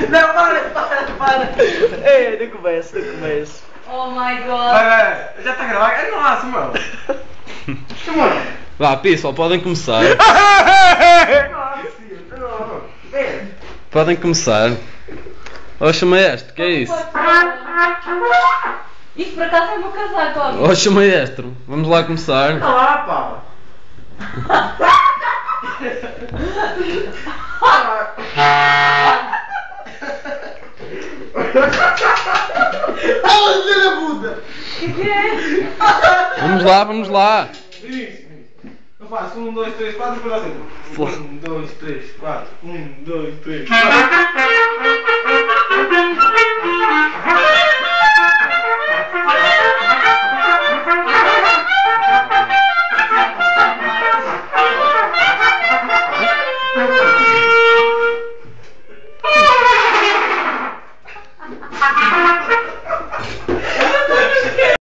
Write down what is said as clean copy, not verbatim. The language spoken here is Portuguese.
Não, para. Ei, não começo. Oh my god. Vai, já está a gravar? É no máximo, meu. Simone. Vá, pessoal, podem começar. Podem começar. Oxa, maestro, que é isso? Isto por acaso é o meu casaco, óbvio. Oxa, maestro, vamos lá começar. Olha lá, pá. Olha, filha da puta! Que é? Vamos lá. Isso. Eu faço 1, 2, 3, 4 depois assim. 1, 2, 3, 4. 1, 2, 3, 4.